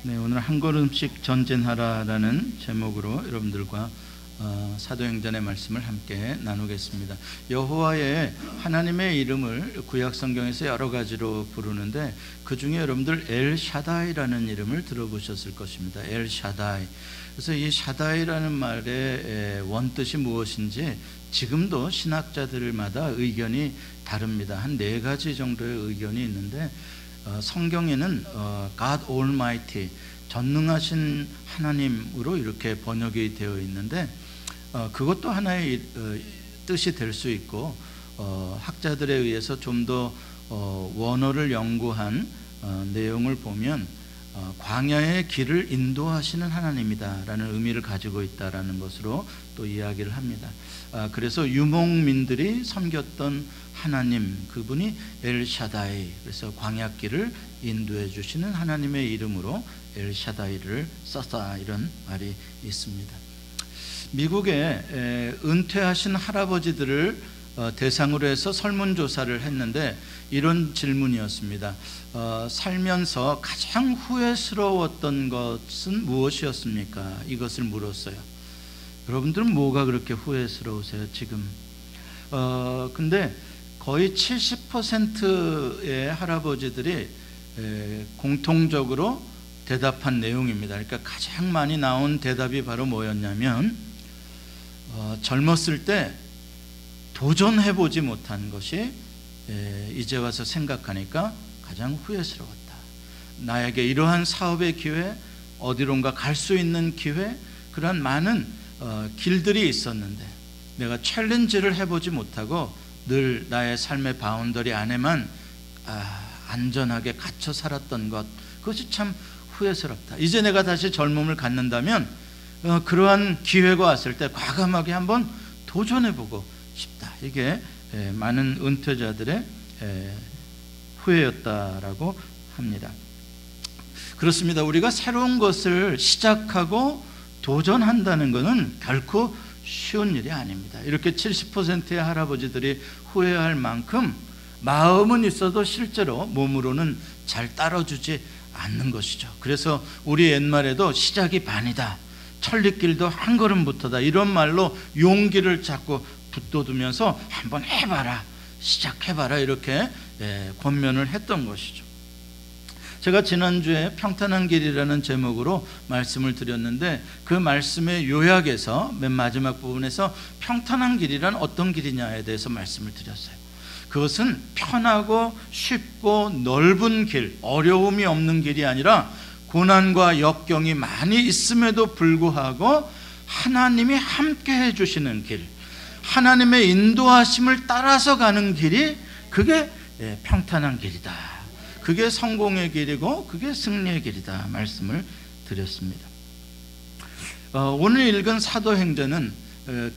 네, 오늘 한 걸음씩 전진하라라는 제목으로 여러분들과 사도행전의 말씀을 함께 나누겠습니다. 여호와의 하나님의 이름을 구약 성경에서 여러 가지로 부르는데 그 중에 여러분들 엘샤다이라는 이름을 들어보셨을 것입니다. 엘샤다이. 그래서 이 샤다이라는 말의 원뜻이 무엇인지 지금도 신학자들마다 의견이 다릅니다. 한 4가지 정도의 의견이 있는데 성경에는 God Almighty, 전능하신 하나님으로 이렇게 번역이 되어 있는데 그것도 하나의 뜻이 될 수 있고 학자들에 의해서 좀 더 원어를 연구한 내용을 보면 광야의 길을 인도하시는 하나님이다라는 의미를 가지고 있다라는 것으로 또 이야기를 합니다. 그래서 유목민들이 섬겼던 하나님, 그분이 엘샤다이, 그래서 광야길을 인도해 주시는 하나님의 이름으로 엘샤다이를 썼다, 이런 말이 있습니다. 미국에 은퇴하신 할아버지들을 대상으로 해서 설문조사를 했는데 이런 질문이었습니다. 살면서 가장 후회스러웠던 것은 무엇이었습니까? 이것을 물었어요. 여러분들은 뭐가 그렇게 후회스러우세요 지금? 근데 거의 70%의 할아버지들이 공통적으로 대답한 내용입니다. 그러니까 가장 많이 나온 대답이 바로 뭐였냐면 젊었을 때 도전해보지 못한 것이 이제 와서 생각하니까 가장 후회스러웠다. 나에게 이러한 사업의 기회, 어디론가 갈 수 있는 기회, 그런 많은 길들이 있었는데 내가 챌린지를 해보지 못하고 늘 나의 삶의 바운더리 안에만 안전하게 갇혀 살았던 것, 그것이 참 후회스럽다. 이제 내가 다시 젊음을 갖는다면 그러한 기회가 왔을 때 과감하게 한번 도전해보고 싶다. 이게 많은 은퇴자들의 후회였다라고 합니다. 그렇습니다. 우리가 새로운 것을 시작하고 도전한다는 것은 결코 쉬운 일이 아닙니다. 이렇게 70%의 할아버지들이 후회할 만큼 마음은 있어도 실제로 몸으로는 잘 따라주지 않는 것이죠. 그래서 우리 옛말에도 시작이 반이다, 천리길도 한 걸음부터다, 이런 말로 용기를 자꾸 붙돋으면서 한번 해봐라, 시작해봐라, 이렇게 권면을 했던 것이죠. 제가 지난주에 평탄한 길이라는 제목으로 말씀을 드렸는데 그 말씀의 요약에서 맨 마지막 부분에서 평탄한 길이란 어떤 길이냐에 대해서 말씀을 드렸어요. 그것은 편하고 쉽고 넓은 길, 어려움이 없는 길이 아니라 고난과 역경이 많이 있음에도 불구하고 하나님이 함께 해주시는 길, 하나님의 인도하심을 따라서 가는 길이, 그게 평탄한 길이다, 그게 성공의 길이고 그게 승리의 길이다 말씀을 드렸습니다. 오늘 읽은 사도행전은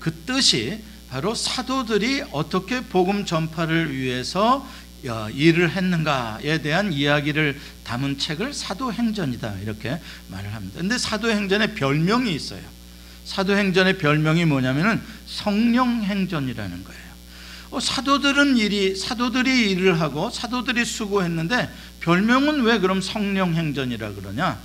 그 뜻이 바로 사도들이 어떻게 복음 전파를 위해서 일을 했는가에 대한 이야기를 담은 책을 사도행전이다, 이렇게 말을 합니다. 그런데 사도행전에 별명이 있어요. 사도행전의 별명이 뭐냐면은 성령행전이라는 거예요. 사도들이 일을 하고 사도들이 수고했는데 별명은 왜 그럼 성령행전이라 그러냐?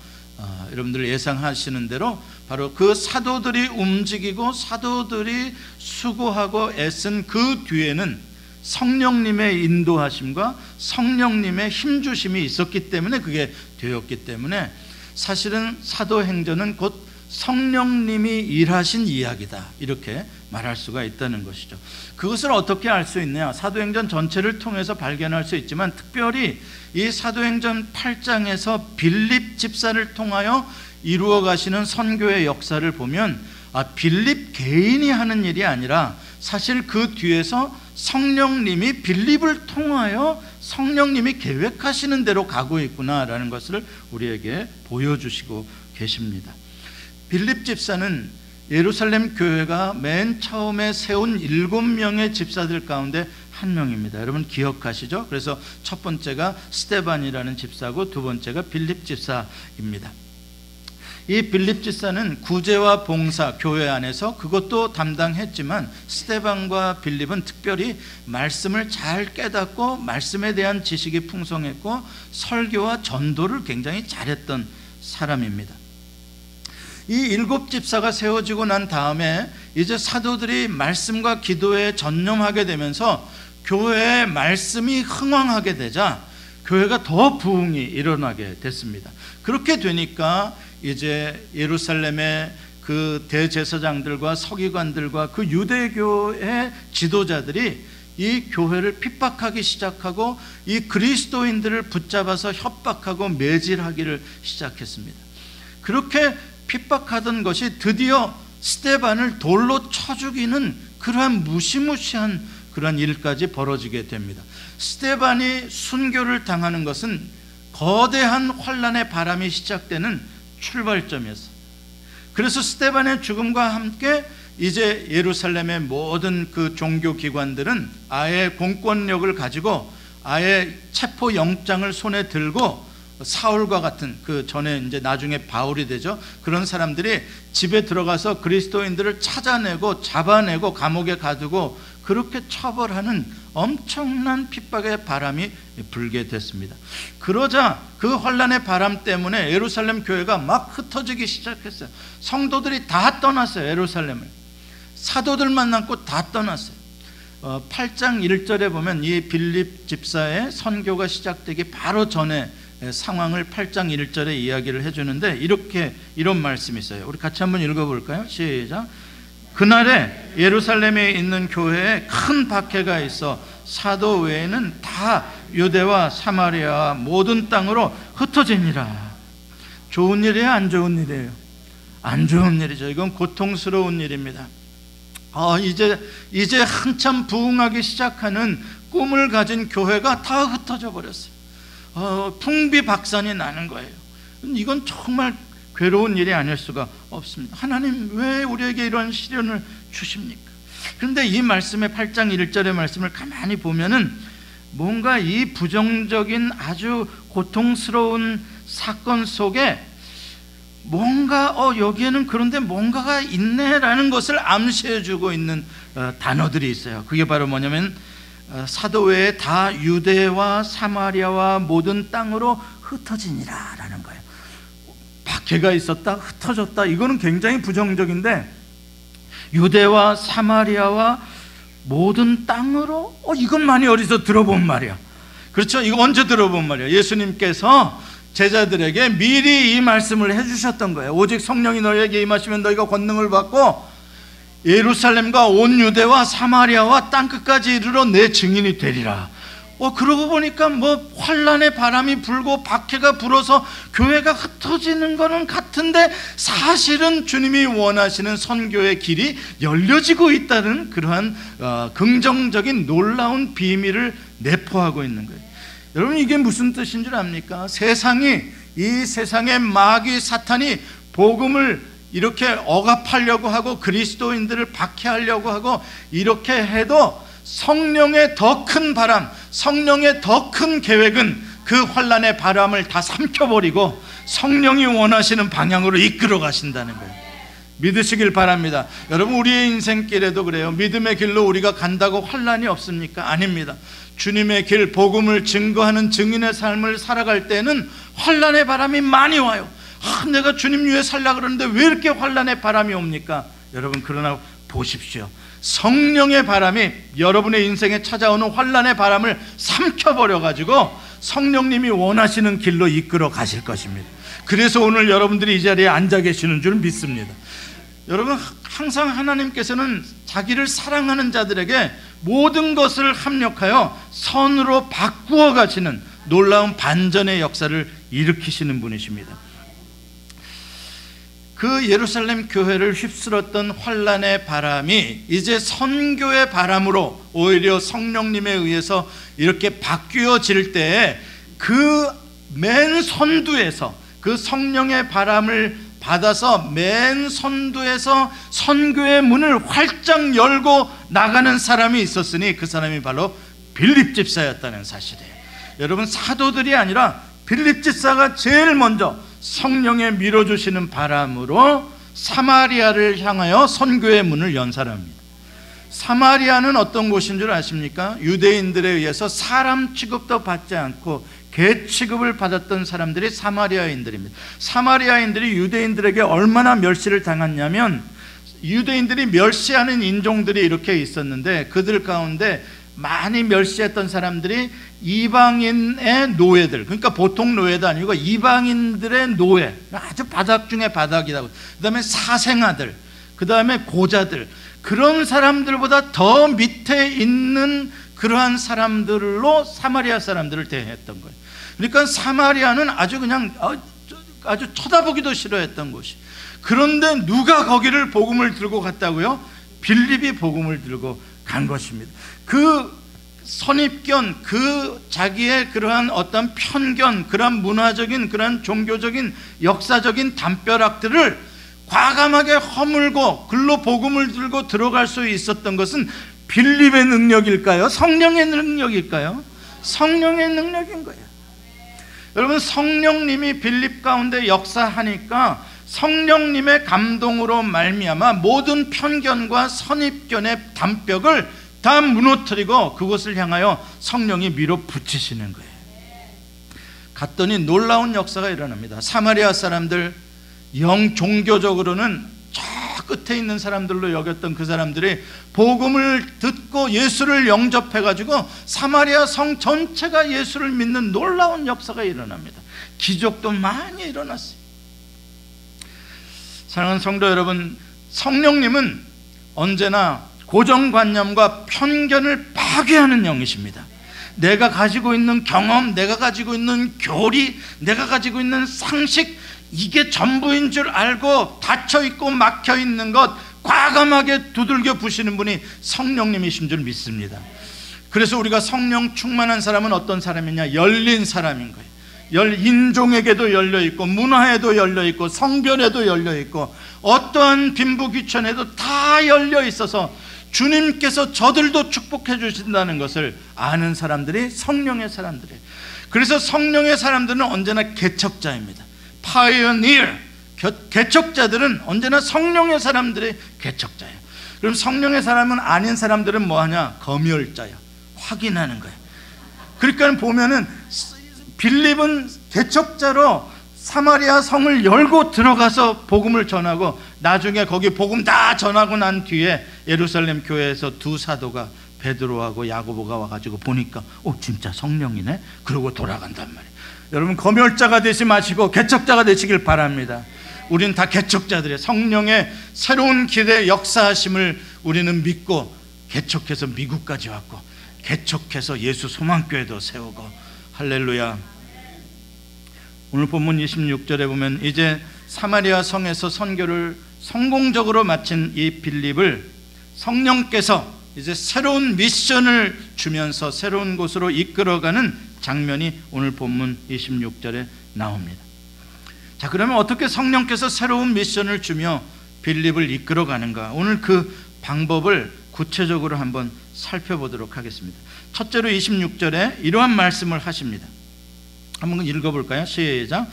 여러분들 예상하시는 대로 바로 그 사도들이 움직이고 사도들이 수고하고 애쓴 그 뒤에는 성령님의 인도하심과 성령님의 힘주심이 있었기 때문에 그게 되었기 때문에 사실은 사도행전은 곧 성령님이 일하신 이야기다, 이렇게 말할 수가 있다는 것이죠. 그것을 어떻게 알 수 있느냐? 사도행전 전체를 통해서 발견할 수 있지만 특별히 이 사도행전 8장에서 빌립 집사를 통하여 이루어 가시는 선교의 역사를 보면 빌립 개인이 하는 일이 아니라 사실 그 뒤에서 성령님이 빌립을 통하여 성령님이 계획하시는 대로 가고 있구나라는 것을 우리에게 보여주시고 계십니다. 빌립 집사는 예루살렘 교회가 맨 처음에 세운 7명의 집사들 가운데 한 명입니다. 여러분 기억하시죠? 그래서 첫 번째가 스데반이라는 집사고 두 번째가 빌립 집사입니다. 이 빌립 집사는 구제와 봉사, 교회 안에서 그것도 담당했지만 스데반과 빌립은 특별히 말씀을 잘 깨닫고 말씀에 대한 지식이 풍성했고 설교와 전도를 굉장히 잘했던 사람입니다. 이 7 집사가 세워지고 난 다음에 이제 사도들이 말씀과 기도에 전념하게 되면서 교회의 말씀이 흥왕하게 되자 교회가 더 부흥이 일어나게 됐습니다. 그렇게 되니까 이제 예루살렘의 그 대제사장들과 서기관들과 그 유대교의 지도자들이 이 교회를 핍박하기 시작하고 이 그리스도인들을 붙잡아서 협박하고 매질하기를 시작했습니다. 그렇게 핍박하던 것이 드디어 스데반을 돌로 쳐 죽이는 그러한 무시무시한 그러한 일까지 벌어지게 됩니다. 스데반이 순교를 당하는 것은 거대한 환란의 바람이 시작되는 출발점이었어요. 그래서 스데반의 죽음과 함께 이제 예루살렘의 모든 그 종교기관들은 아예 공권력을 가지고 아예 체포 영장을 손에 들고 사울과 같은 그 전에 이제 나중에 바울이 되죠. 그런 사람들이 집에 들어가서 그리스도인들을 찾아내고 잡아내고 감옥에 가두고 그렇게 처벌하는 엄청난 핍박의 바람이 불게 됐습니다. 그러자 그 환란의 바람 때문에 예루살렘 교회가 막 흩어지기 시작했어요. 성도들이 다 떠났어요. 예루살렘을. 사도들만 남고 다 떠났어요. 8장 1절에 보면 이 빌립 집사의 선교가 시작되기 바로 전에 상황을 8장 1절에 이야기를 해주는데 이런 말씀이 있어요. 우리 같이 한번 읽어볼까요? 시작. 그날에 예루살렘에 있는 교회에 큰 박해가 있어 사도 외에는 다 유대와 사마리아 모든 땅으로 흩어지니라. 좋은 일이에요? 안 좋은 일이에요? 안 좋은 일이죠. 이건 고통스러운 일입니다. 이제 한참 부흥하기 시작하는 꿈을 가진 교회가 다 흩어져 버렸어요. 풍비박산이 나는 거예요. 이건 정말 괴로운 일이 아닐 수가 없습니다. 하나님 왜 우리에게 이런 시련을 주십니까? 그런데 이 말씀의 8장 1절의 말씀을 가만히 보면은 뭔가 이 부정적인 아주 고통스러운 사건 속에 뭔가 여기에는 그런데 뭔가가 있네라는 것을 암시해주고 있는 단어들이 있어요. 그게 바로 뭐냐면 사도 외에 다 유대와 사마리아와 모든 땅으로 흩어지니라 라는 거예요. 박해가 있었다, 흩어졌다, 이거는 굉장히 부정적인데 유대와 사마리아와 모든 땅으로 이건 많이 어디서 들어본 말이야. 그렇죠? 이거 언제 들어본 말이야. 예수님께서 제자들에게 미리 이 말씀을 해주셨던 거예요. 오직 성령이 너희에게 임하시면 너희가 권능을 받고 예루살렘과 온 유대와 사마리아와 땅끝까지 이르러 내 증인이 되리라. 그러고 보니까 환란의 바람이 불고 박해가 불어서 교회가 흩어지는 거는 같은데 사실은 주님이 원하시는 선교의 길이 열려지고 있다는 그러한 긍정적인 놀라운 비밀을 내포하고 있는 거예요. 여러분 이게 무슨 뜻인 줄 압니까? 이 세상의 마귀 사탄이 복음을 이렇게 억압하려고 하고 그리스도인들을 박해하려고 하고 이렇게 해도 성령의 더 큰 바람, 성령의 더 큰 계획은 그 환란의 바람을 다 삼켜버리고 성령이 원하시는 방향으로 이끌어 가신다는 거예요. 믿으시길 바랍니다. 여러분 우리의 인생길에도 그래요. 믿음의 길로 우리가 간다고 환란이 없습니까? 아닙니다. 주님의 길, 복음을 증거하는 증인의 삶을 살아갈 때는 환란의 바람이 많이 와요. 내가 주님 위해 살려고 그러는데 왜 이렇게 환란의 바람이 옵니까? 여러분 그러나 보십시오. 성령의 바람이 여러분의 인생에 찾아오는 환란의 바람을 삼켜버려가지고 성령님이 원하시는 길로 이끌어 가실 것입니다. 그래서 오늘 여러분들이 이 자리에 앉아 계시는 줄 믿습니다. 여러분 항상 하나님께서는 자기를 사랑하는 자들에게 모든 것을 합력하여 선으로 바꾸어 가시는 놀라운 반전의 역사를 일으키시는 분이십니다. 그 예루살렘 교회를 휩쓸었던 환란의 바람이 이제 선교의 바람으로 오히려 성령님에 의해서 이렇게 바뀌어질 때에 그 맨 선두에서 그 성령의 바람을 받아서 맨 선두에서 선교의 문을 활짝 열고 나가는 사람이 있었으니 그 사람이 바로 빌립 집사였다는 사실이에요. 여러분 사도들이 아니라 빌립 집사가 제일 먼저 성령에 밀어주시는 바람으로 사마리아를 향하여 선교의 문을 연 사람입니다. 사마리아는 어떤 곳인 줄 아십니까? 유대인들에 의해서 사람 취급도 받지 않고 개 취급을 받았던 사람들이 사마리아인들입니다. 사마리아인들이 유대인들에게 얼마나 멸시를 당했냐면, 유대인들이 멸시하는 인종들이 이렇게 있었는데, 그들 가운데 많이 멸시했던 사람들이 이방인의 노예들, 그러니까 보통 노예도 아니고 이방인들의 노예, 아주 바닥 중에 바닥이다. 그 다음에 사생아들, 그 다음에 고자들, 그런 사람들보다 더 밑에 있는 그러한 사람들로 사마리아 사람들을 대했던 거예요. 그러니까 사마리아는 아주 그냥 아주 쳐다보기도 싫어했던 곳이. 그런데 누가 거기를 복음을 들고 갔다고요? 빌립이 복음을 들고 간 것입니다. 그 선입견, 그 자기의 그러한 어떤 편견, 그러한 문화적인, 그러한 종교적인, 역사적인 담벼락들을 과감하게 허물고 글로 복음을 들고 들어갈 수 있었던 것은 빌립의 능력일까요? 성령의 능력일까요? 성령의 능력인 거예요. 여러분, 성령님이 빌립 가운데 역사하니까 성령님의 감동으로 말미암아 모든 편견과 선입견의 담벽을 다 무너뜨리고 그곳을 향하여 성령이 밀어붙이시는 거예요. 갔더니 놀라운 역사가 일어납니다. 사마리아 사람들, 종교적으로는 저 끝에 있는 사람들로 여겼던 그 사람들이 복음을 듣고 예수를 영접해가지고 사마리아 성 전체가 예수를 믿는 놀라운 역사가 일어납니다. 기적도 많이 일어났어요. 사랑하는 성도 여러분, 성령님은 언제나 고정관념과 편견을 파괴하는 영이십니다. 내가 가지고 있는 경험, 내가 가지고 있는 교리, 내가 가지고 있는 상식, 이게 전부인 줄 알고 닫혀있고 막혀있는 것 과감하게 두들겨 부시는 분이 성령님이신 줄 믿습니다. 그래서 우리가 성령 충만한 사람은 어떤 사람이냐? 열린 사람인 거예요. 인종에게도 열려있고, 문화에도 열려있고, 성별에도 열려있고, 어떠한 빈부귀천에도 다 열려있어서 주님께서 저들도 축복해 주신다는 것을 아는 사람들이 성령의 사람들이에요. 그래서 성령의 사람들은 언제나 개척자입니다. 파이어니어, 개척자들은 언제나 성령의 사람들이 개척자예요. 그럼 성령의 사람은 아닌 사람들은 뭐하냐? 검열자예요. 확인하는 거예요. 그러니까 보면은 빌립은 개척자로 사마리아 성을 열고 들어가서 복음을 전하고, 나중에 거기 복음 다 전하고 난 뒤에 예루살렘 교회에서 두 사도가 베드로하고 야고보가 와가지고 보니까 진짜 성령이네, 그러고 돌아간단 말이에요. 여러분, 검열자가 되지 마시고 개척자가 되시길 바랍니다. 우리는 다 개척자들이에요. 성령의 새로운 길의 역사하심을 우리는 믿고 개척해서 미국까지 왔고, 개척해서 예수 소망교회도 세우고, 할렐루야. 오늘 본문 26절에 보면 이제 사마리아 성에서 선교를 성공적으로 마친 이 빌립을 성령께서 이제 새로운 미션을 주면서 새로운 곳으로 이끌어가는 장면이 오늘 본문 26절에 나옵니다. 자, 그러면 어떻게 성령께서 새로운 미션을 주며 빌립을 이끌어가는가? 오늘 그 방법을 구체적으로 한번 살펴보도록 하겠습니다. 첫째로 26절에 이러한 말씀을 하십니다. 한번 읽어볼까요? 시작.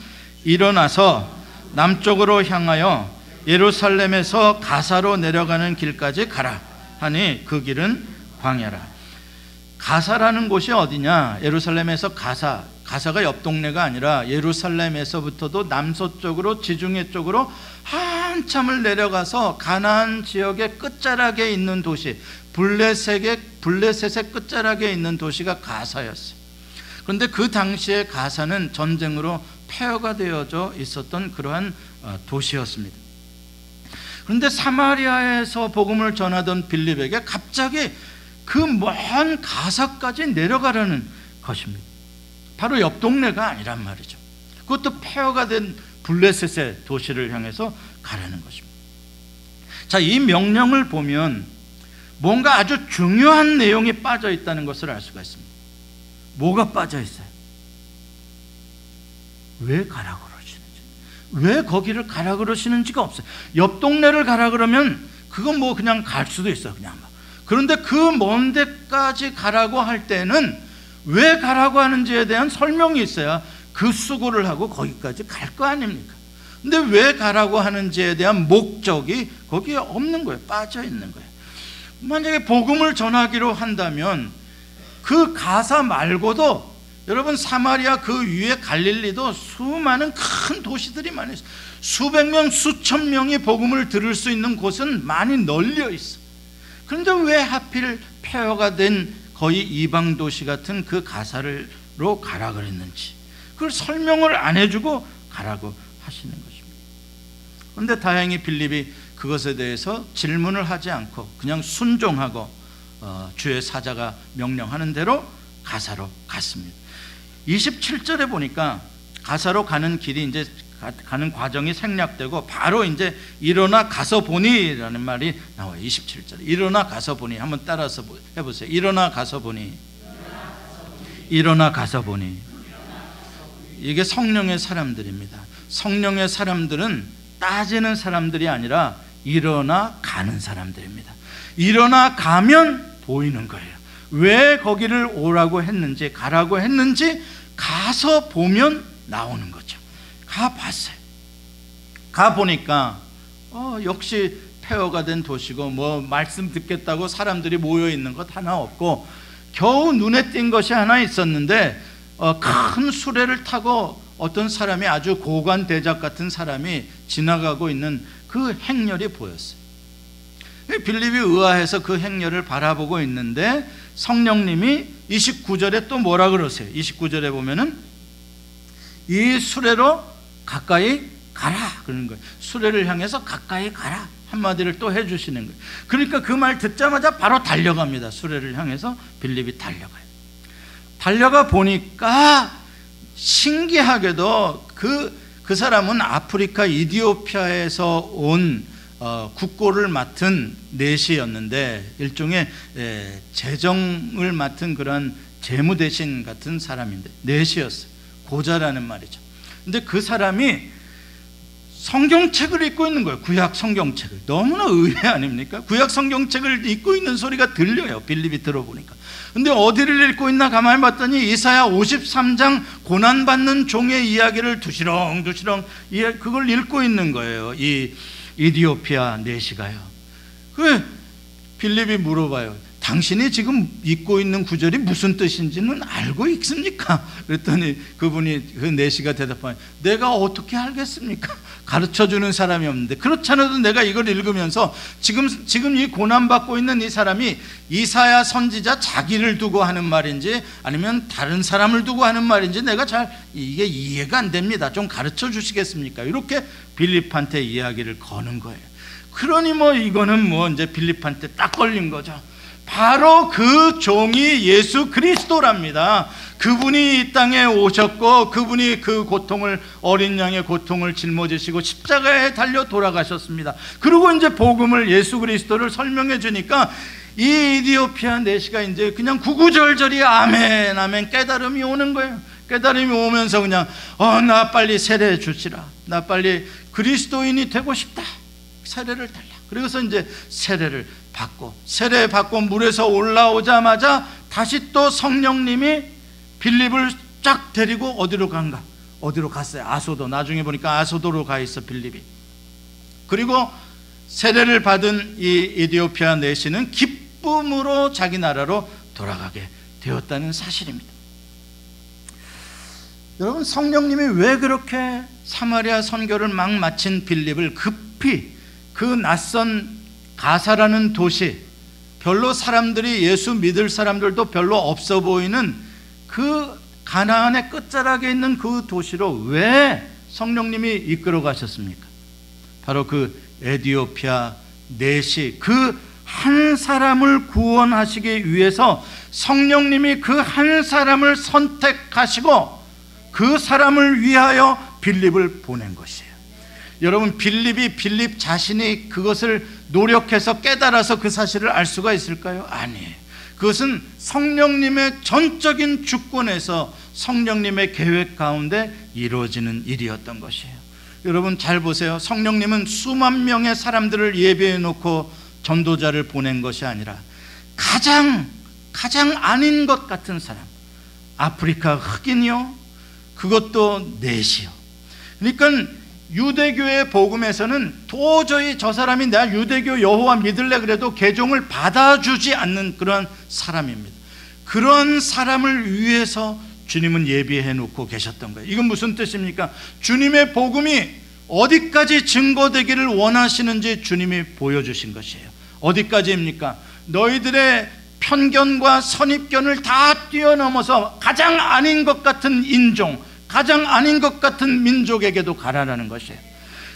일어나서 남쪽으로 향하여 예루살렘에서 가사로 내려가는 길까지 가라 하니 그 길은 광야라. 가사라는 곳이 어디냐? 예루살렘에서 가사가 옆 동네가 아니라 예루살렘에서부터도 남서쪽으로, 지중해 쪽으로 한참을 내려가서 가나안 지역의 끝자락에 있는 도시, 블레셋의 끝자락에 있는 도시가 가사였어요. 그런데 그 당시에 가사는 전쟁으로 폐허가 되어져 있었던 그러한 도시였습니다. 그런데 사마리아에서 복음을 전하던 빌립에게 갑자기 그 먼 가사까지 내려가라는 것입니다. 바로 옆 동네가 아니란 말이죠. 그것도 폐허가 된 블레셋의 도시를 향해서 가라는 것입니다. 자, 이 명령을 보면 뭔가 아주 중요한 내용이 빠져 있다는 것을 알 수가 있습니다. 뭐가 빠져 있어요? 왜 가라 그러시는지, 왜 거기를 가라 그러시는지가 없어요. 옆 동네를 가라 그러면 그건 뭐 그냥 갈 수도 있어요, 그냥. 그런데 그 먼 데까지 가라고 할 때는 왜 가라고 하는지에 대한 설명이 있어야 그 수고를 하고 거기까지 갈 거 아닙니까? 근데 왜 가라고 하는지에 대한 목적이 거기에 없는 거예요. 빠져 있는 거예요. 만약에 복음을 전하기로 한다면 그 가사 말고도 여러분, 사마리아 그 위에 갈릴리도 수많은 큰 도시들이 많이 있어요. 수백 명, 수천 명이 복음을 들을 수 있는 곳은 많이 널려 있어. 그런데 왜 하필 폐허가 된 거의 이방 도시 같은 그 가사로 가라 그랬는지 그걸 설명을 안 해주고 가라고 하시는 것입니다. 그런데 다행히 빌립이 그것에 대해서 질문을 하지 않고 그냥 순종하고 주의 사자가 명령하는 대로 가사로 갔습니다. 27절에 보니까 가사로 가는 길이 이제 가는 과정이 생략되고 바로 이제 일어나 가서 보니라는 말이 나와요. 27절에 일어나 가서 보니. 한번 따라서 해보세요. 일어나 가서 보니. 일어나 가서 보니. 이게 성령의 사람들입니다. 성령의 사람들은 따지는 사람들이 아니라 일어나 가는 사람들입니다. 일어나 가면 보이는 거예요. 왜 거기를 오라고 했는지, 가라고 했는지 가서 보면 나오는 거죠. 가봤어요. 가보니까 역시 폐허가 된 도시고 뭐 말씀 듣겠다고 사람들이 모여있는 것 하나 없고 겨우 눈에 띈 것이 하나 있었는데 큰 수레를 타고 어떤 사람이, 아주 고관대작 같은 사람이 지나가고 있는 그 행렬이 보였어요. 빌립이 의아해서 그 행렬을 바라보고 있는데 성령님이 29절에 또 뭐라 그러세요? 29절에 보면은 이 수레로 가까이 가라 그러는 거예요. 수레를 향해서 가까이 가라 한마디를 또 해주시는 거예요. 그러니까 그 말 듣자마자 바로 달려갑니다. 수레를 향해서 빌립이 달려가요. 달려가 보니까 신기하게도 그 사람은 아프리카 이디오피아에서 온 국고를 맡은 내시였는데 일종의 재정을 맡은 그런 재무대신 같은 사람인데 내시였어요. 고자라는 말이죠. 근데 그 사람이 성경책을 읽고 있는 거예요. 구약 성경책을. 너무나 의외 아닙니까? 구약 성경책을 읽고 있는 소리가 들려요. 빌립이 들어보니까. 근데 어디를 읽고 있나 가만히 봤더니 이사야 53장 고난받는 종의 이야기를 두시렁두시렁 그걸 읽고 있는 거예요. 이 이디오피아 내시가요. 그 빌립이 물어봐요. 당신이 지금 읽고 있는 구절이 무슨 뜻인지는 알고 있습니까? 그랬더니 그분이, 그 내시가 대답하니 내가 어떻게 알겠습니까? 가르쳐주는 사람이 없는데. 그렇지 않아도 내가 이걸 읽으면서 지금 이 고난받고 있는 이 사람이 이사야 선지자 자기를 두고 하는 말인지 아니면 다른 사람을 두고 하는 말인지 내가 잘 이게 이해가 안 됩니다. 좀 가르쳐 주시겠습니까? 이렇게 빌립한테 이야기를 거는 거예요. 그러니 뭐 이거는 뭐 이제 빌립한테 딱 걸린 거죠. 바로 그 종이 예수 그리스도랍니다. 그분이 이 땅에 오셨고 그분이 그 고통을, 어린 양의 고통을 짊어지시고 십자가에 달려 돌아가셨습니다. 그리고 이제 복음을, 예수 그리스도를 설명해 주니까 이 이디오피아 내시가 이제 그냥 구구절절히 아멘 아멘 깨달음이 오는 거예요. 깨달음이 오면서 그냥 나 빨리 세례 주시라, 나 빨리 그리스도인이 되고 싶다, 세례를 달라. 그래서 이제 세례를 받고 물에서 올라오자마자 다시 또 성령님이 빌립을 쫙 데리고 어디로 간가? 어디로 갔어요? 아소도. 나중에 보니까 아소도로 가 있어 빌립이. 그리고 세례를 받은 이 이디오피아 내시는 기쁨으로 자기 나라로 돌아가게 되었다는 사실입니다. 여러분, 성령님이 왜 그렇게 사마리아 선교를 막 마친 빌립을 급히 그 낯선 가사라는 도시, 별로 사람들이, 예수 믿을 사람들도 별로 없어 보이는 그 가나안의 끝자락에 있는 그 도시로 왜 성령님이 이끌어 가셨습니까? 바로 그 에디오피아 내시, 그 한 사람을 구원하시기 위해서 성령님이 그 한 사람을 선택하시고 그 사람을 위하여 빌립을 보낸 것이에요. 여러분, 빌립 자신이 그것을 노력해서 깨달아서 그 사실을 알 수가 있을까요? 아니에요. 그것은 성령님의 전적인 주권에서 성령님의 계획 가운데 이루어지는 일이었던 것이에요. 여러분 잘 보세요. 성령님은 수만 명의 사람들을 예배해 놓고 전도자를 보낸 것이 아니라 가장 아닌 것 같은 사람, 아프리카 흑인이요, 그것도 넷이요. 그러니까 유대교의 복음에서는 도저히 저 사람이 나 유대교 여호와 믿을래 그래도 개종을 받아주지 않는 그런 사람입니다. 그런 사람을 위해서 주님은 예비해 놓고 계셨던 거예요. 이건 무슨 뜻입니까? 주님의 복음이 어디까지 증거되기를 원하시는지 주님이 보여주신 것이에요. 어디까지입니까? 너희들의 편견과 선입견을 다 뛰어넘어서 가장 아닌 것 같은 인종, 가장 아닌 것 같은 민족에게도 가라라는 것이에요.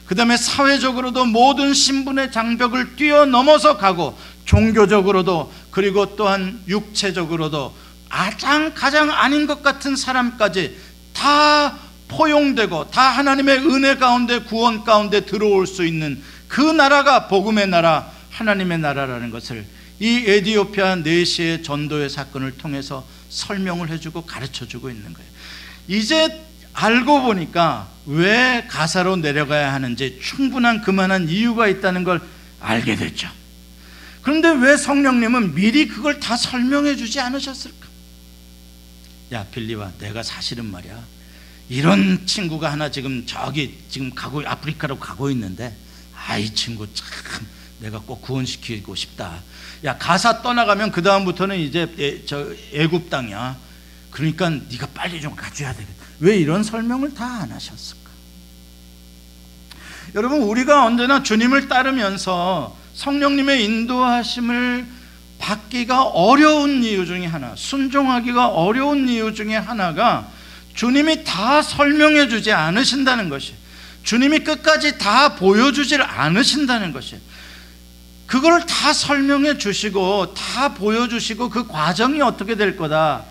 그 다음에 사회적으로도 모든 신분의 장벽을 뛰어넘어서 가고, 종교적으로도, 그리고 또한 육체적으로도 가장 아닌 것 같은 사람까지 다 포용되고 다 하나님의 은혜 가운데, 구원 가운데 들어올 수 있는 그 나라가 복음의 나라, 하나님의 나라라는 것을 이 에티오피아 내시의 전도의 사건을 통해서 설명을 해주고 가르쳐주고 있는 거예요. 이제 알고 보니까 왜 가사로 내려가야 하는지 충분한 그만한 이유가 있다는 걸 알게 됐죠. 그런데 왜 성령님은 미리 그걸 다 설명해 주지 않으셨을까? 야 빌리와, 내가 사실은 말이야, 이런 친구가 하나 지금 아프리카로 가고 있는데, 이 친구 참 내가 꼭 구원시키고 싶다. 야 가사 떠나가면 그 다음부터는 이제 애굽 땅이야. 그러니까 네가 빨리 좀 가줘야 되겠다. 왜 이런 설명을 다 안 하셨을까? 여러분, 우리가 언제나 주님을 따르면서 성령님의 인도하심을 받기가 어려운 이유 중에 하나, 순종하기가 어려운 이유 중에 하나가 주님이 다 설명해 주지 않으신다는 것이에요. 주님이 끝까지 다 보여주질 않으신다는 것이에요. 그걸 다 설명해 주시고 다 보여주시고 그 과정이 어떻게 될 거다,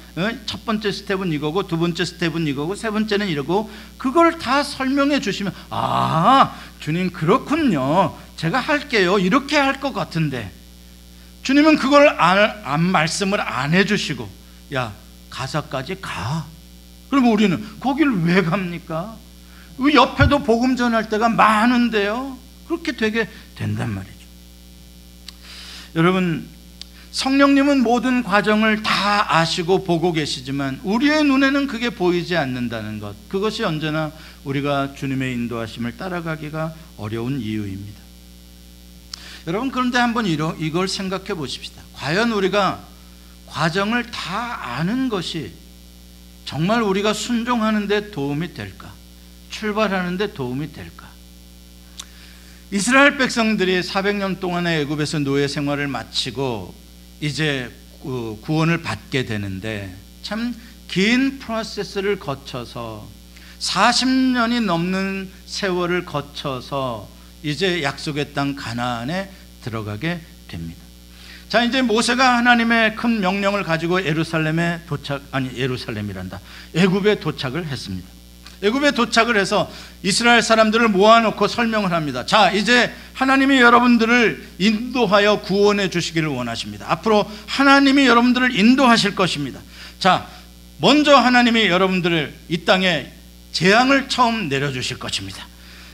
첫 번째 스텝은 이거고, 두 번째 스텝은 이거고, 세 번째는 이러고, 그걸 다 설명해 주시면, 주님 그렇군요, 제가 할게요, 이렇게 할 것 같은데, 주님은 그걸 말씀을 안 해주시고, 야 가사까지 가. 그러면 우리는 거기를 왜 갑니까? 옆에도 복음 전할 때가 많은데요. 그렇게 되게 된단 말이죠. 여러분, 성령님은 모든 과정을 다 아시고 보고 계시지만 우리의 눈에는 그게 보이지 않는다는 것, 그것이 언제나 우리가 주님의 인도하심을 따라가기가 어려운 이유입니다. 여러분, 그런데 한번 이걸 생각해 보십시다. 과연 우리가 과정을 다 아는 것이 정말 우리가 순종하는 데 도움이 될까? 출발하는 데 도움이 될까? 이스라엘 백성들이 400년 동안의 애굽에서 노예 생활을 마치고 이제 구원을 받게 되는데, 참 긴 프로세스를 거쳐서 40년이 넘는 세월을 거쳐서 이제 약속의 땅 가나안에 들어가게 됩니다. 자, 이제 모세가 하나님의 큰 명령을 가지고 애굽에 도착을 했습니다. 애굽에 도착을 해서 이스라엘 사람들을 모아놓고 설명을 합니다. 자, 이제 하나님이 여러분들을 인도하여 구원해 주시기를 원하십니다. 앞으로 하나님이 여러분들을 인도하실 것입니다. 자, 먼저 하나님이 여러분들을 이 땅에 재앙을 처음 내려주실 것입니다.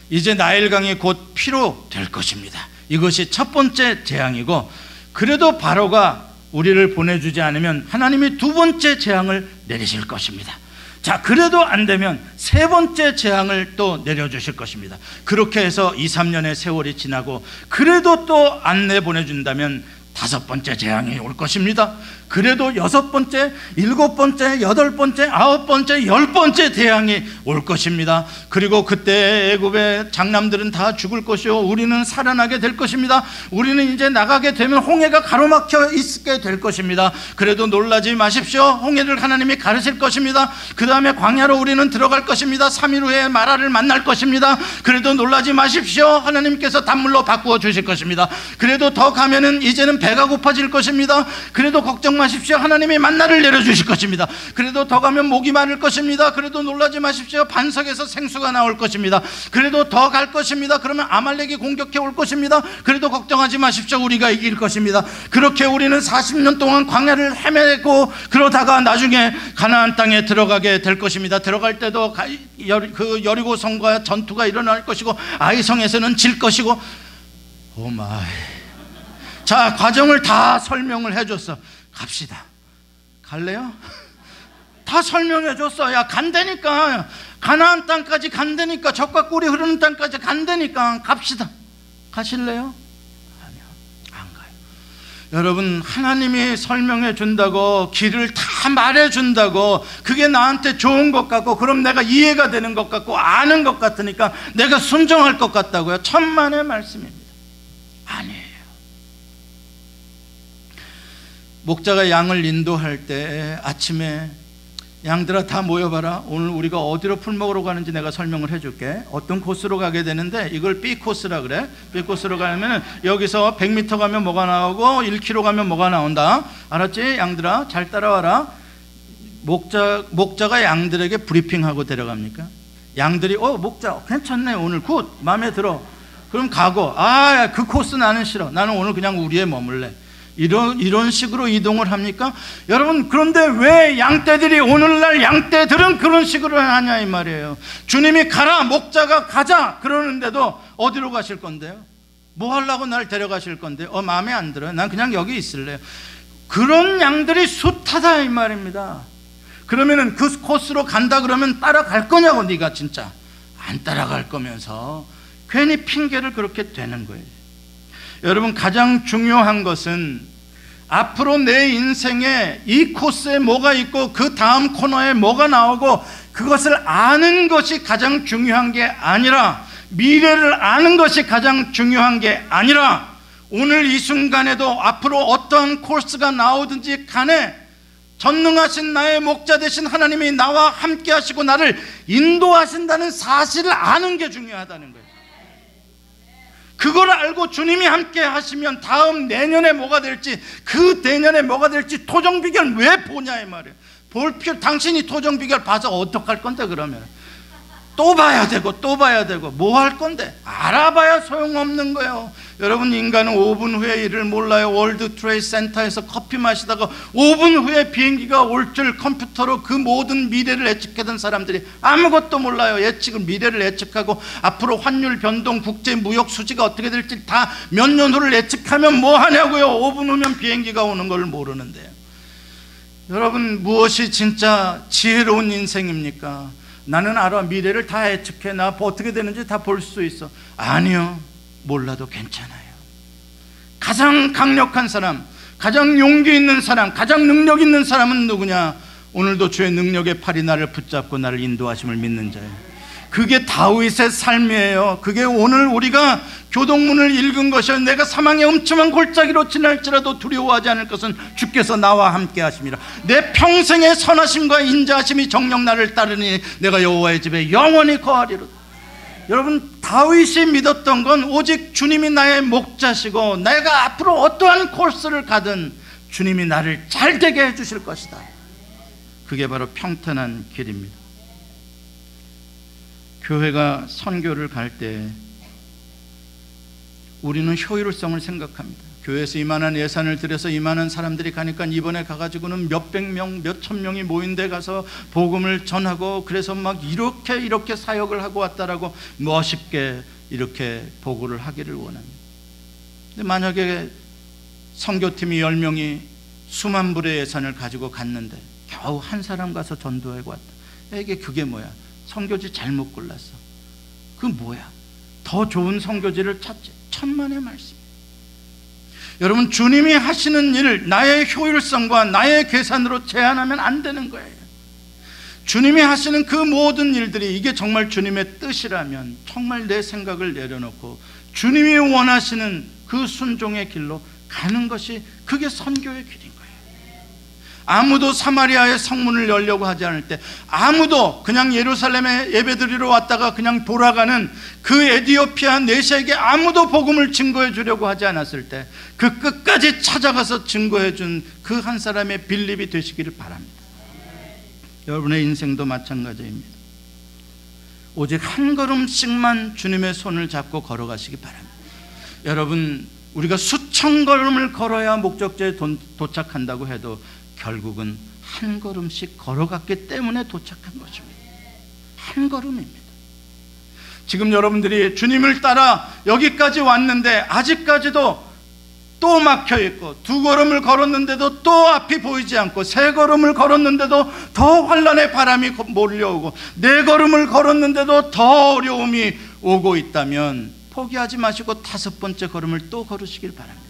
이제 나일강이 곧 피로 될 것입니다. 이것이 첫 번째 재앙이고, 그래도 바로가 우리를 보내주지 않으면 하나님이 두 번째 재앙을 내리실 것입니다. 자, 그래도 안 되면 세 번째 재앙을 또 내려주실 것입니다. 그렇게 해서 2, 3년의 세월이 지나고 그래도 또 안 내보내준다면 다섯 번째 재앙이 올 것입니다. 그래도 여섯 번째, 일곱 번째, 여덟 번째, 아홉 번째, 열 번째 재앙이 올 것입니다. 그리고 그때 애굽의 장남들은 다 죽을 것이요, 우리는 살아나게 될 것입니다. 우리는 이제 나가게 되면 홍해가 가로막혀 있게 될 것입니다. 그래도 놀라지 마십시오. 홍해를 하나님이 가르칠 것입니다. 그 다음에 광야로 우리는 들어갈 것입니다. 3일 후에 마라를 만날 것입니다. 그래도 놀라지 마십시오. 하나님께서 단물로 바꾸어 주실 것입니다. 그래도 더 가면은 이제는 배가 고파질 것입니다. 그래도 걱정 마십시오. 하나님이 만나를 내려주실 것입니다. 그래도 더 가면 목이 마를 것입니다. 그래도 놀라지 마십시오. 반석에서 생수가 나올 것입니다. 그래도 더 갈 것입니다. 그러면 아말렉이 공격해 올 것입니다. 그래도 걱정하지 마십시오. 우리가 이길 것입니다. 그렇게 우리는 40년 동안 광야를 헤매고 그러다가 나중에 가나안 땅에 들어가게 될 것입니다. 들어갈 때도 그 여리고 성과 전투가 일어날 것이고 아이성에서는 질 것이고, 오 마이. 자, 과정을 다 설명을 해줬어. 갑시다. 갈래요? 다 설명해줬어. 야, 간다니까. 가나안 땅까지 간다니까. 젖과 꿀이 흐르는 땅까지 간다니까. 갑시다. 가실래요? 아니요, 안 가요. 여러분, 하나님이 설명해 준다고, 길을 다 말해 준다고, 그게 나한테 좋은 것 같고, 그럼 내가 이해가 되는 것 같고, 아는 것 같으니까 내가 순종할 것 같다고요? 천만의 말씀입니다. 아니에요. 목자가 양을 인도할 때 아침에 양들아 다 모여봐라, 오늘 우리가 어디로 풀 먹으러 가는지 내가 설명을 해줄게. 어떤 코스로 가게 되는데 이걸 B코스라 그래. B코스로 가면 여기서 100m 가면 뭐가 나오고 1km 가면 뭐가 나온다. 알았지? 양들아 잘 따라와라. 목자가 양들에게 브리핑하고 데려갑니까? 양들이 목자 괜찮네, 오늘 굿, 마음에 들어. 그럼 가고, 그 코스 나는 싫어, 나는 오늘 그냥 우리에 머물래. 이런 식으로 이동을 합니까? 여러분, 그런데 왜 양떼들이, 오늘날 양떼들은 그런 식으로 하냐 이 말이에요. 주님이 가라, 목자가 가자 그러는데도 어디로 가실 건데요? 뭐 하려고 날 데려가실 건데요? 마음에 안 들어요, 난 그냥 여기 있을래요. 그런 양들이 숱하다 이 말입니다. 그러면은 그 코스로 간다 그러면 따라갈 거냐고. 네가 진짜 안 따라갈 거면서 괜히 핑계를 그렇게 대는 거예요. 여러분, 가장 중요한 것은 앞으로 내 인생에 이 코스에 뭐가 있고 그 다음 코너에 뭐가 나오고 그것을 아는 것이 가장 중요한 게 아니라, 미래를 아는 것이 가장 중요한 게 아니라, 오늘 이 순간에도 앞으로 어떠한 코스가 나오든지 간에 전능하신 나의 목자 되신 하나님이 나와 함께 하시고 나를 인도하신다는 사실을 아는 게 중요하다는 거예요. 그걸 알고 주님이 함께 하시면 다음 내년에 뭐가 될지, 그 내년에 뭐가 될지 토정비결 왜 보냐 이 말이에요. 볼 필요, 당신이 토정비결 봐서 어떡할 건데? 그러면 또 봐야 되고 또 봐야 되고 뭐 할 건데? 알아봐야 소용없는 거예요. 여러분, 인간은 5분 후에 일을 몰라요. 월드 트레이드 센터에서 커피 마시다가 5분 후에 비행기가 올 줄 컴퓨터로 그 모든 미래를 예측하던 사람들이 아무것도 몰라요. 미래를 예측하고 앞으로 환율 변동, 국제 무역 수지가 어떻게 될지 다 몇 년 후를 예측하면 뭐 하냐고요. 5분 후면 비행기가 오는 걸 모르는데요. 여러분, 무엇이 진짜 지혜로운 인생입니까? 나는 알아, 미래를 다 예측해, 나 어떻게 되는지 다 볼 수 있어. 아니요, 몰라도 괜찮아요. 가장 강력한 사람, 가장 용기 있는 사람, 가장 능력 있는 사람은 누구냐? 오늘도 주의 능력의 팔이 나를 붙잡고 나를 인도하심을 믿는 자예요. 그게 다윗의 삶이에요. 그게 오늘 우리가 교동문을 읽은 것이요, 내가 사망의 음침한 골짜기로 지날지라도 두려워하지 않을 것은 주께서 나와 함께 하심이라. 내 평생의 선하심과 인자하심이 정녕 나를 따르니 내가 여호와의 집에 영원히 거하리로다. 여러분, 다윗이 믿었던 건 오직 주님이 나의 목자시고 내가 앞으로 어떠한 코스를 가든 주님이 나를 잘되게 해주실 것이다. 그게 바로 평탄한 길입니다. 교회가 선교를 갈 때 우리는 효율성을 생각합니다. 교회에서 이만한 예산을 들여서 이만한 사람들이 가니까 이번에 가가지고는 몇백 명, 몇천 명이 모인 데 가서 복음을 전하고, 그래서 막 이렇게 사역을 하고 왔다라고 멋있게 이렇게 보고를 하기를 원합니다. 근데 만약에 선교팀이 10명이 수만 불의 예산을 가지고 갔는데 겨우 한 사람 가서 전도하고 왔다. 그게 뭐야? 선교지 잘못 골랐어. 그 뭐야? 더 좋은 선교지를 찾지. 천만의 말씀. 여러분, 주님이 하시는 일, 나의 효율성과 나의 계산으로 제한하면 안 되는 거예요. 주님이 하시는 그 모든 일들이 이게 정말 주님의 뜻이라면 정말 내 생각을 내려놓고 주님이 원하시는 그 순종의 길로 가는 것이, 그게 선교의 길인 거예요. 아무도 사마리아의 성문을 열려고 하지 않을 때, 아무도 그냥 예루살렘에 예배드리러 왔다가 그냥 돌아가는 그 에디오피아 내시에게 아무도 복음을 증거해 주려고 하지 않았을 때 그 끝까지 찾아가서 증거해 준 그 한 사람의 빌립이 되시기를 바랍니다. 여러분의 인생도 마찬가지입니다. 오직 한 걸음씩만 주님의 손을 잡고 걸어가시기 바랍니다. 여러분, 우리가 수천 걸음을 걸어야 목적지에 도착한다고 해도 결국은 한 걸음씩 걸어갔기 때문에 도착한 것입니다. 한 걸음입니다. 지금 여러분들이 주님을 따라 여기까지 왔는데 아직까지도 또 막혀있고, 2걸음을 걸었는데도 또 앞이 보이지 않고, 3걸음을 걸었는데도 더 환난의 바람이 몰려오고, 4걸음을 걸었는데도 더 어려움이 오고 있다면 포기하지 마시고 5번째 걸음을 또 걸으시길 바랍니다.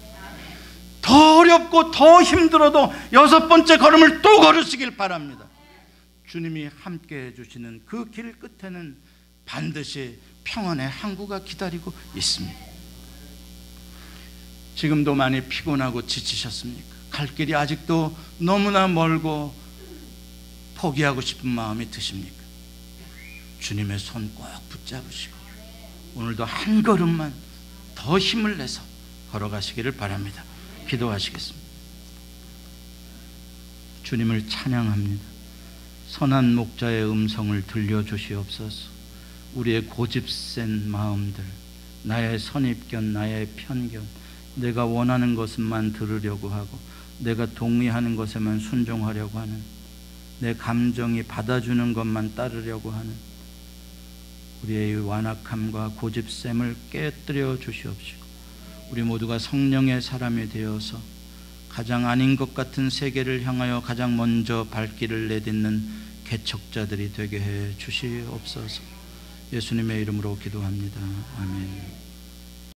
더 어렵고 더 힘들어도 6번째 걸음을 또 걸으시길 바랍니다. 주님이 함께 해주시는 그 길 끝에는 반드시 평안의 항구가 기다리고 있습니다. 지금도 많이 피곤하고 지치셨습니까? 갈 길이 아직도 너무나 멀고 포기하고 싶은 마음이 드십니까? 주님의 손 꼭 붙잡으시고 오늘도 한 걸음만 더 힘을 내서 걸어가시기를 바랍니다. 기도하시겠습니다. 주님을 찬양합니다. 선한 목자의 음성을 들려주시옵소서. 우리의 고집센 마음들, 나의 선입견, 나의 편견, 내가 원하는 것만 들으려고 하고 내가 동의하는 것에만 순종하려고 하는, 내 감정이 받아주는 것만 따르려고 하는 우리의 완악함과 고집샘을 깨뜨려 주시옵시고 우리 모두가 성령의 사람이 되어서 가장 아닌 것 같은 세계를 향하여 가장 먼저 발길을 내딛는 개척자들이 되게 해 주시옵소서. 예수님의 이름으로 기도합니다. 아멘.